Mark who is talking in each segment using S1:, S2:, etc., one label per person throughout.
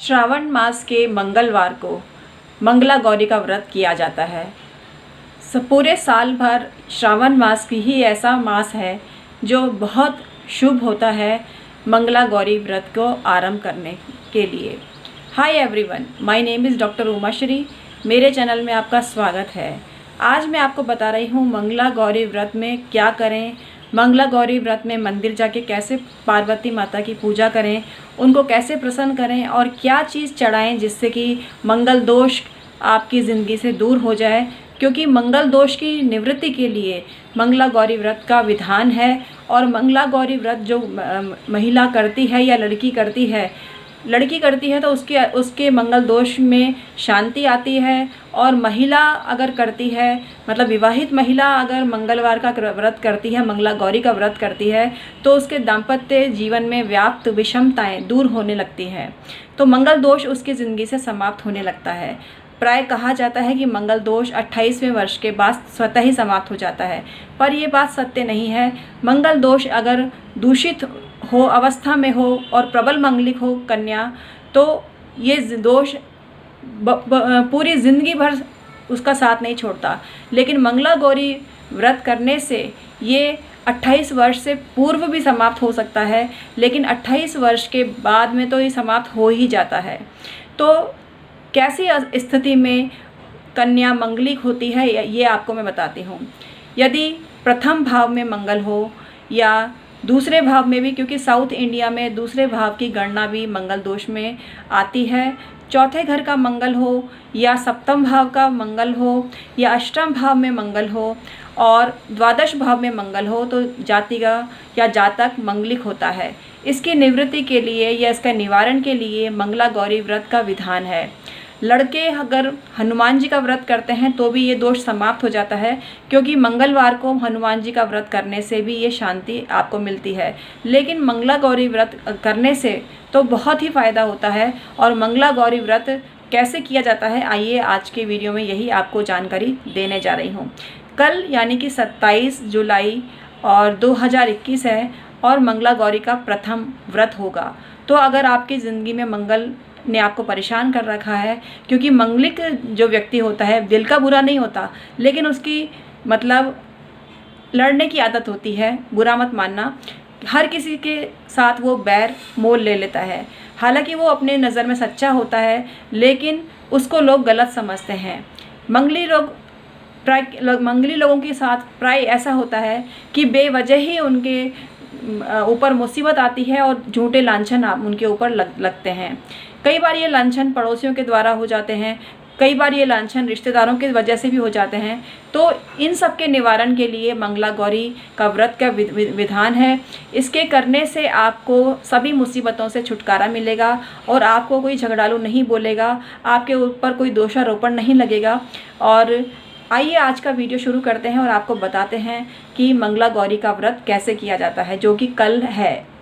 S1: श्रावण मास के मंगलवार को मंगला गौरी का व्रत किया जाता है। पूरे साल भर श्रावण मास की ही ऐसा मास है जो बहुत शुभ होता है मंगला गौरी व्रत को आरंभ करने के लिए। Hi everyone, my name is doctor Umashri. मेरे चैनल में आपका स्वागत है। आज मैं आपको बता रही हूँ मंगला गौरी व्रत में क्या करें, मंगला गौरी व्रत में मंदिर जाके कैसे पार्वती माता की पूजा करें, उनको कैसे प्रसन्न करें और क्या चीज़ चढ़ाएं जिससे कि मंगल दोष आपकी ज़िंदगी से दूर हो जाए। क्योंकि मंगल दोष की निवृत्ति के लिए मंगला गौरी व्रत का विधान है। और मंगला गौरी व्रत जो महिला करती है या लड़की करती है तो उसके मंगल दोष में शांति आती है। और महिला अगर करती है, मतलब विवाहित महिला अगर मंगलवार का व्रत करती है, मंगला गौरी का व्रत करती है, तो उसके दाम्पत्य जीवन में व्याप्त विषमताएं दूर होने लगती हैं। तो मंगल दोष उसकी ज़िंदगी से समाप्त होने लगता है। प्राय कहा जाता है कि मंगल दोष 28वें वर्ष के बाद स्वतः ही समाप्त हो जाता है, पर ये बात सत्य नहीं है। मंगल दोष अगर दूषित हो अवस्था में हो और प्रबल मंगलिक हो कन्या, तो ये दोष पूरी ज़िंदगी भर उसका साथ नहीं छोड़ता। लेकिन मंगला गौरी व्रत करने से ये 28 वर्ष से पूर्व भी समाप्त हो सकता है, लेकिन 28 वर्ष के बाद में तो ये समाप्त हो ही जाता है। तो कैसी स्थिति में कन्या मंगलिक होती है ये आपको मैं बताती हूँ। यदि प्रथम भाव में मंगल हो या दूसरे भाव में भी, क्योंकि साउथ इंडिया में दूसरे भाव की गणना भी मंगल दोष में आती है। चौथे घर का मंगल हो या सप्तम भाव का मंगल हो या अष्टम भाव में मंगल हो और द्वादश भाव में मंगल हो, तो जाति का या जातक मंगलिक होता है। इसकी निवृत्ति के लिए या इसका निवारण के लिए मंगला गौरी व्रत का विधान है। लड़के अगर हनुमान जी का व्रत करते हैं तो भी ये दोष समाप्त हो जाता है, क्योंकि मंगलवार को हनुमान जी का व्रत करने से भी ये शांति आपको मिलती है। लेकिन मंगला गौरी व्रत करने से तो बहुत ही फ़ायदा होता है। और मंगला गौरी व्रत कैसे किया जाता है, आइए आज के वीडियो में यही आपको जानकारी देने जा रही हूँ। कल यानी कि 27 जुलाई और 2021 है और मंगला गौरी का प्रथम व्रत होगा। तो अगर आपकी ज़िंदगी में मंगल ने आपको परेशान कर रखा है, क्योंकि मंगलिक जो व्यक्ति होता है दिल का बुरा नहीं होता, लेकिन उसकी मतलब लड़ने की आदत होती है। बुरा मत मानना, हर किसी के साथ वो बैर मोल ले लेता है। हालांकि वो अपने नज़र में सच्चा होता है, लेकिन उसको लोग गलत समझते हैं। मंगली लोगों के साथ प्राय ऐसा होता है कि बेवजह ही उनके ऊपर मुसीबत आती है और झूठे लांछन उनके ऊपर लगते हैं। कई बार ये लांछन पड़ोसियों के द्वारा हो जाते हैं, कई बार ये लांछन रिश्तेदारों की वजह से भी हो जाते हैं। तो इन सब के निवारण के लिए मंगला गौरी का व्रत का विधान है। इसके करने से आपको सभी मुसीबतों से छुटकारा मिलेगा और आपको कोई झगड़ालू नहीं बोलेगा, आपके ऊपर कोई दोषारोपण नहीं लगेगा। और आइए आज का वीडियो शुरू करते हैं और आपको बताते हैं कि मंगला गौरी का व्रत कैसे किया जाता है, जो कि कल है।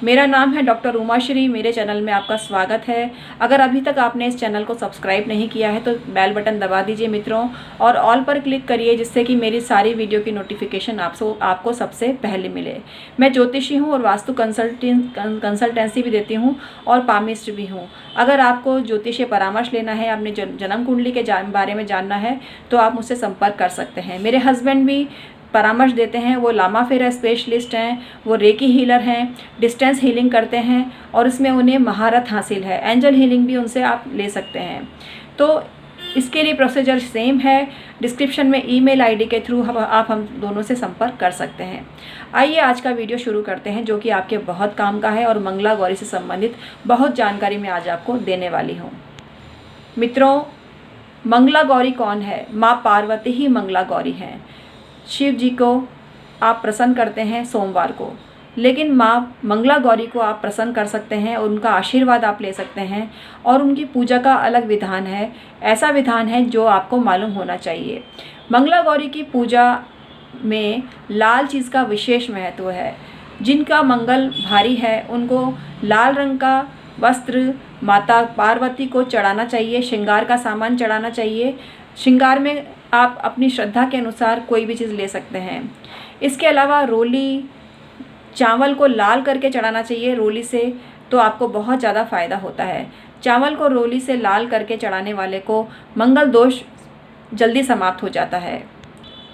S1: मेरा नाम है डॉक्टर उमाश्री। मेरे चैनल में आपका स्वागत है। अगर अभी तक आपने इस चैनल को सब्सक्राइब नहीं किया है तो बेल बटन दबा दीजिए मित्रों, और ऑल पर क्लिक करिए, जिससे कि मेरी सारी वीडियो की नोटिफिकेशन आपको सबसे पहले मिले। मैं ज्योतिषी हूँ और वास्तु कंसल्टेंसी भी देती हूँ और पामिस्ट भी हूँ। अगर आपको ज्योतिषीय परामर्श लेना है, अपने जन्म कुंडली के बारे में जानना है, तो आप मुझसे संपर्क कर सकते हैं। मेरे हस्बैंड भी परामर्श देते हैं, वो लामा फेरा स्पेशलिस्ट हैं, वो रेकी हीलर हैं, डिस्टेंस हीलिंग करते हैं और इसमें उन्हें महारत हासिल है। एंजल हीलिंग भी उनसे आप ले सकते हैं। तो इसके लिए प्रोसीजर सेम है। डिस्क्रिप्शन में ईमेल आईडी के थ्रू आप हम दोनों से संपर्क कर सकते हैं। आइए आज का वीडियो शुरू करते हैं, जो कि आपके बहुत काम का है और मंगला गौरी से संबंधित बहुत जानकारी मैं आज आपको देने वाली हूँ। मित्रों, मंगला गौरी कौन है? माँ पार्वती ही मंगला गौरी हैं। शिव जी को आप प्रसन्न करते हैं सोमवार को, लेकिन माँ मंगला गौरी को आप प्रसन्न कर सकते हैं, उनका आशीर्वाद आप ले सकते हैं। और उनकी पूजा का अलग विधान है, ऐसा विधान है जो आपको मालूम होना चाहिए। मंगला गौरी की पूजा में लाल चीज़ का विशेष महत्व है। जिनका मंगल भारी है उनको लाल रंग का वस्त्र माता पार्वती को चढ़ाना चाहिए, श्रृंगार का सामान चढ़ाना चाहिए। श्रृंगार में आप अपनी श्रद्धा के अनुसार कोई भी चीज़ ले सकते हैं। इसके अलावा रोली चावल को लाल करके चढ़ाना चाहिए रोली से, तो आपको बहुत ज़्यादा फ़ायदा होता है। चावल को रोली से लाल करके चढ़ाने वाले को मंगल दोष जल्दी समाप्त हो जाता है।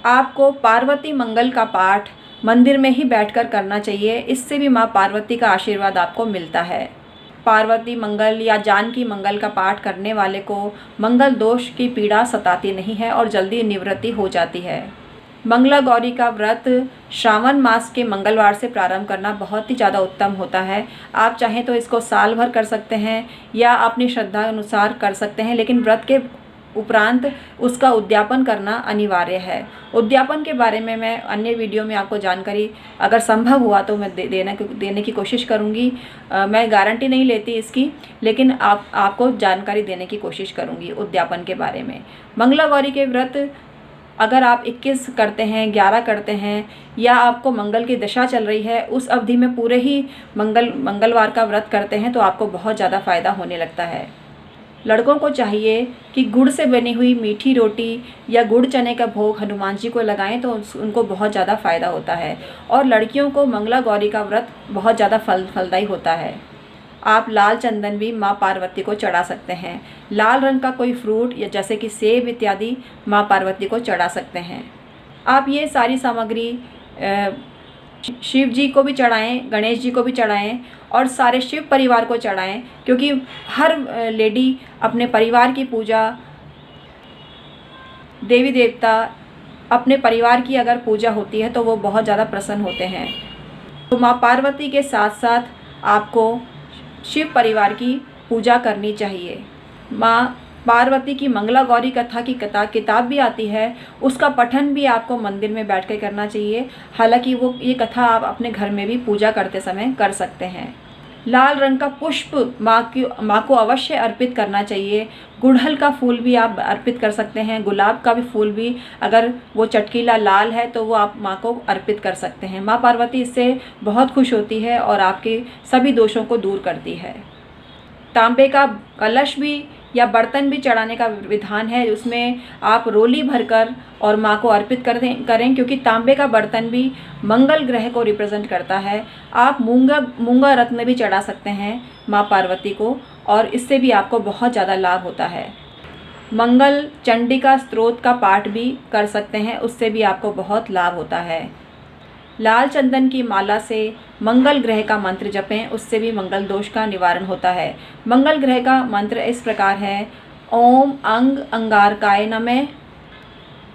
S1: आपको पार्वती मंगल का पाठ मंदिर में ही बैठकर करना चाहिए, इससे भी माँ पार्वती का आशीर्वाद आपको मिलता है। पार्वती मंगल या जानकी मंगल का पाठ करने वाले को मंगल दोष की पीड़ा सताती नहीं है और जल्दी निवृत्ति हो जाती है। मंगला गौरी का व्रत श्रावण मास के मंगलवार से प्रारंभ करना बहुत ही ज़्यादा उत्तम होता है। आप चाहें तो इसको साल भर कर सकते हैं या अपनी श्रद्धा अनुसार कर सकते हैं, लेकिन व्रत के उपरांत उसका उद्यापन करना अनिवार्य है। उद्यापन के बारे में मैं अन्य वीडियो में आपको जानकारी अगर संभव हुआ तो मैं देने की कोशिश करूँगी। मैं गारंटी नहीं लेती इसकी, लेकिन आपको जानकारी देने की कोशिश करूँगी उद्यापन के बारे में। मंगला गौरी के व्रत अगर आप 21 करते हैं, 11 करते हैं या आपको मंगल की दशा चल रही है, उस अवधि में पूरे ही मंगलवार का व्रत करते हैं तो आपको बहुत ज़्यादा फ़ायदा होने लगता है। लड़कों को चाहिए कि गुड़ से बनी हुई मीठी रोटी या गुड़ चने का भोग हनुमान जी को लगाएं तो उनको बहुत ज़्यादा फ़ायदा होता है। और लड़कियों को मंगला गौरी का व्रत बहुत ज़्यादा फलदायी होता है। आप लाल चंदन भी माँ पार्वती को चढ़ा सकते हैं। लाल रंग का कोई फ्रूट या जैसे कि सेब इत्यादि माँ पार्वती को चढ़ा सकते हैं। आप ये सारी सामग्री शिव जी को भी चढ़ाएं, गणेश जी को भी चढ़ाएं और सारे शिव परिवार को चढ़ाएं, क्योंकि हर लेडी अपने परिवार की पूजा, देवी देवता, अपने परिवार की अगर पूजा होती है तो वो बहुत ज़्यादा प्रसन्न होते हैं। तो माँ पार्वती के साथ साथ आपको शिव परिवार की पूजा करनी चाहिए। माँ पार्वती की मंगला गौरी कथा की किताब भी आती है, उसका पठन भी आपको मंदिर में बैठ कर करना चाहिए। हालांकि ये कथा आप अपने घर में भी पूजा करते समय कर सकते हैं। लाल रंग का पुष्प माँ को अवश्य अर्पित करना चाहिए। गुड़हल का फूल भी आप अर्पित कर सकते हैं। गुलाब का भी फूल भी अगर वो चटकीला लाल है तो वो आप माँ को अर्पित कर सकते हैं। माँ पार्वती इससे बहुत खुश होती है और आपके सभी दोषों को दूर करती है। तांबे का कलश भी या बर्तन भी चढ़ाने का विधान है, उसमें आप रोली भरकर और माँ को अर्पित करें, क्योंकि तांबे का बर्तन भी मंगल ग्रह को रिप्रेजेंट करता है। आप मूंगा रत्न भी चढ़ा सकते हैं माँ पार्वती को और इससे भी आपको बहुत ज़्यादा लाभ होता है। मंगल चंडिका स्तोत्र का पाठ भी कर सकते हैं, उससे भी आपको बहुत लाभ होता है। लाल चंदन की माला से मंगल ग्रह का मंत्र जपें, उससे भी मंगल दोष का निवारण होता है। मंगल ग्रह का मंत्र इस प्रकार है: ओम अंग अंगारकाय नमः,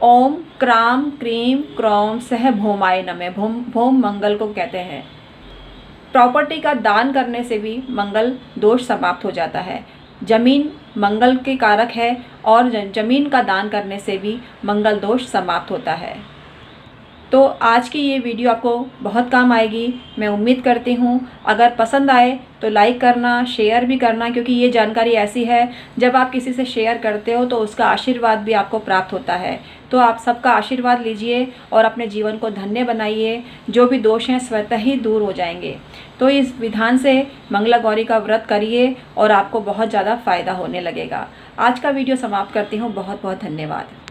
S1: ओम क्राम क्रीम क्रौम सह भौमाय नमः। भौम मंगल को कहते हैं। प्रॉपर्टी का दान करने से भी मंगल दोष समाप्त हो जाता है। जमीन मंगल के कारक है और जमीन का दान करने से भी मंगल दोष समाप्त होता है। तो आज की ये वीडियो आपको बहुत काम आएगी, मैं उम्मीद करती हूँ। अगर पसंद आए तो लाइक करना, शेयर भी करना, क्योंकि ये जानकारी ऐसी है जब आप किसी से शेयर करते हो तो उसका आशीर्वाद भी आपको प्राप्त होता है। तो आप सबका आशीर्वाद लीजिए और अपने जीवन को धन्य बनाइए। जो भी दोष हैं स्वतः ही दूर हो जाएंगे। तो इस विधान से मंगला गौरी का व्रत करिए और आपको बहुत ज़्यादा फ़ायदा होने लगेगा। आज का वीडियो समाप्त करती हूँ। बहुत बहुत धन्यवाद।